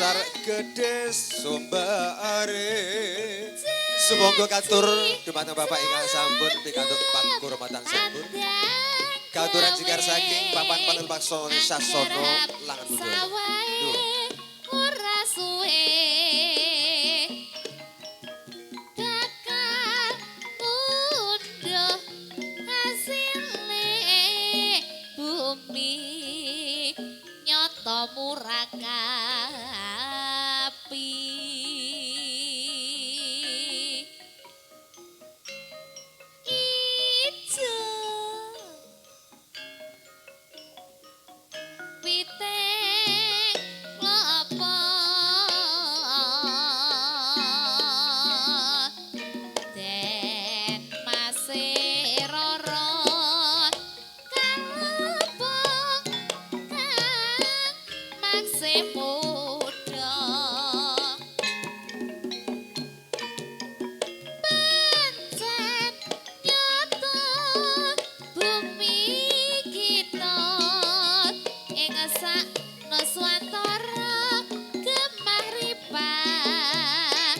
dasar gede sumbare. Sumangga katur dumateng Bapak ingkang sampun pikantuk pangurmatan sampun. Katuran jingkar saking papan panel paksana Sasono Langan Budaya. Ora suwe bakal munduh hasile bumi nyata murakapi ijo piteng klopo den masih roro kalopo kang masih muda pancen nyoto bumi kita ing sak nuswantara gemah ripah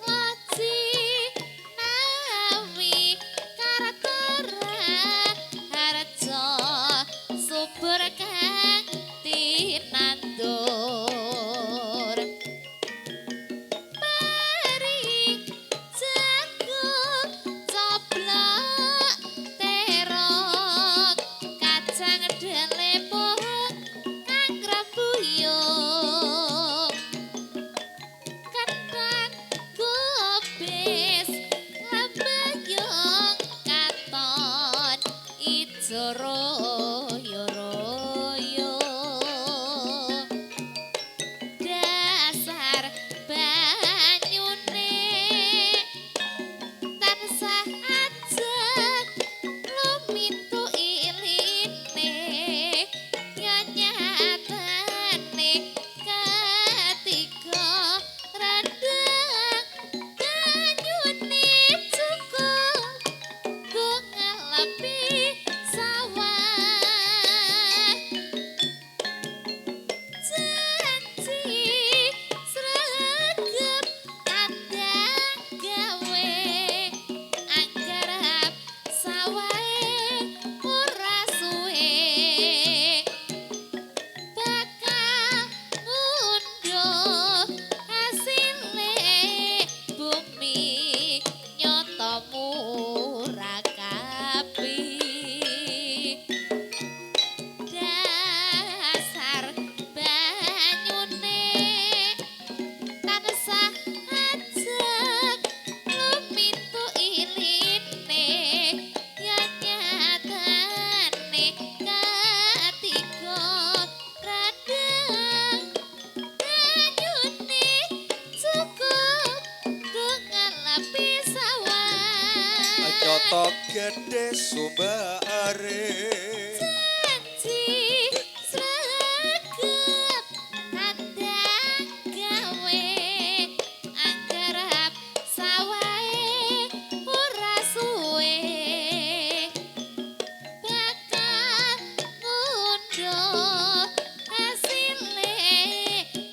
loji nawi kartara harja subur kang tinandur mari jagung coblok terong kacang delepong anggrek buyung kentang gobes lembayung katon ijo royo-royo dasar banyune tansah ajeg lumintu iline yen nyatane katiga rendang banyune cukup go ngalapi sawah janji sregep kandang gawe anggarap sawahe ora suwe bakal munduh hasile bumi nyata murakapi dasar banyune tansah ajeg lumintu iline yen nyatane katiga rendang banyune cukup go ngalapi sawah Nyoto gede sumbare. janji sregep kandang gawe anggarap sawahe ora suwe bakal munduh hasile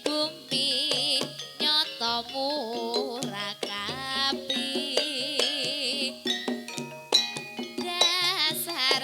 bumi nyata murakapi dasar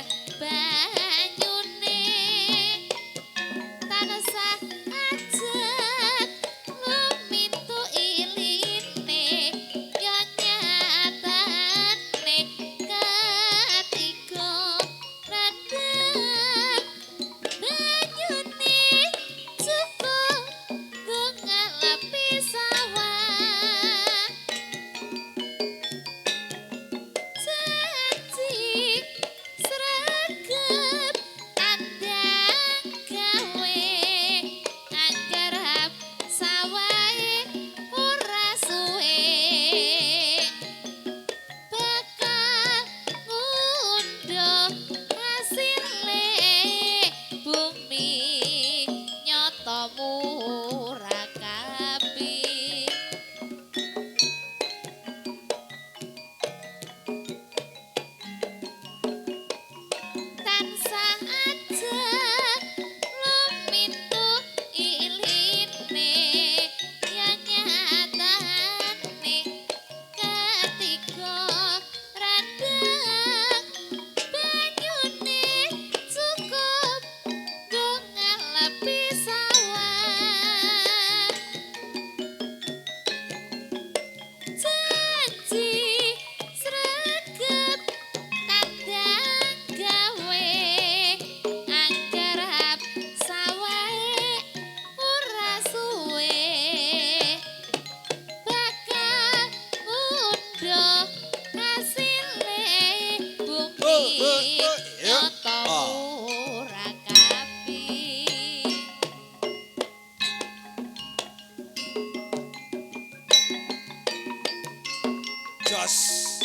Jos.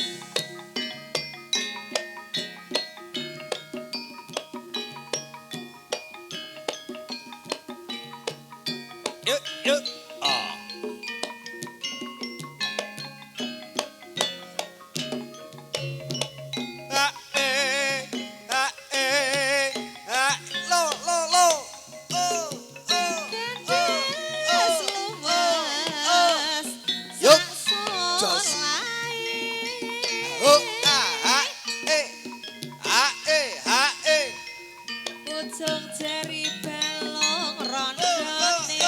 Yuk, yuk. Ah. Ah, ah, ah. Lo, lo, lo. Oh, oh, oh, Kendes oh, lumas Yuk, sak jos. solae. Oh, ah, ah, ah, Ujung jari balong oh, rondone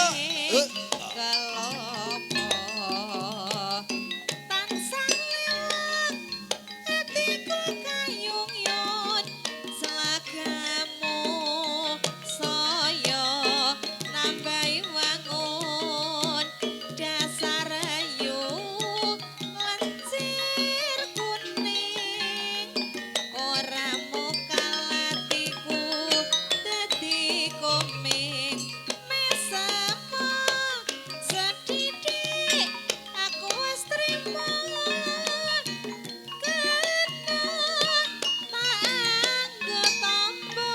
oh. kelopo tansah lewat atiku kayungyon selagamu saya nambahi wangun dasar ayu lancir kuning ora mukalatiku dadi komik mesemo sedidik aku wis trimo kena tak anggo tombo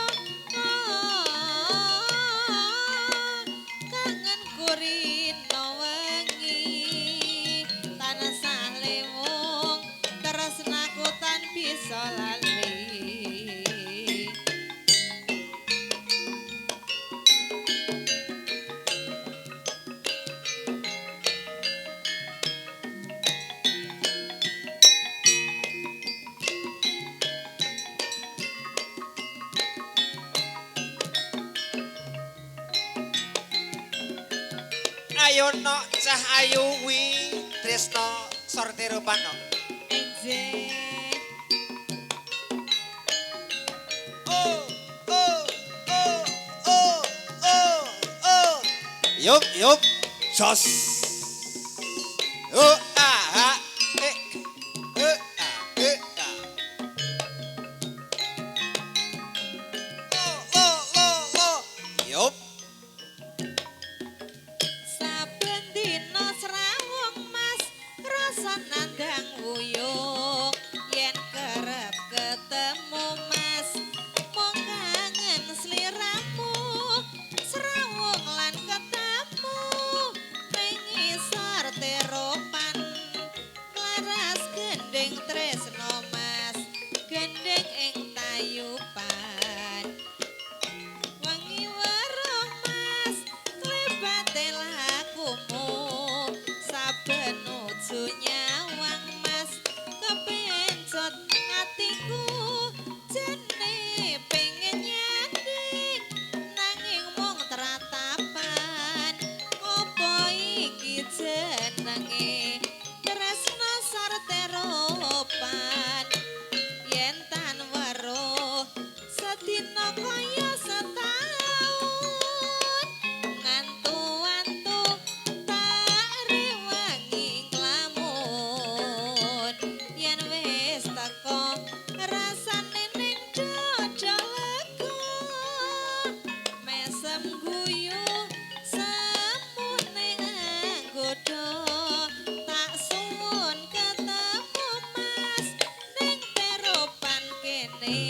kangen kurino wengi tansah lewung tresnaku tan bisa lali. Ayo no cah ayu wi Trisno sortiro pano. Enje Oh, oh, oh, oh, oh, oh. Yup, yup. Jos. Oh, ah, ah, ah. Lo, lo, lo. Yup. saben dina srawung mas rasa nandang wuyung yen kerep ketemu mas mung kangen sliramu srawung lan ketemu ning ngisor teropan laras gendeng tresno mas gendeng ing tayupan wangi weruh mas klebate lakumu saben nuju nyawang mas kepencot atiku jene pengen nyanding nanging mung tratapan opo iki jenenge tresno sarteropan yen tan weruh sedina kaya setahun ngantu-antu tak rewangi nglamun yen wis teko rasane ning dada lega mesem guyu semune anggodo tak suwun ketemu mas ning teropan kene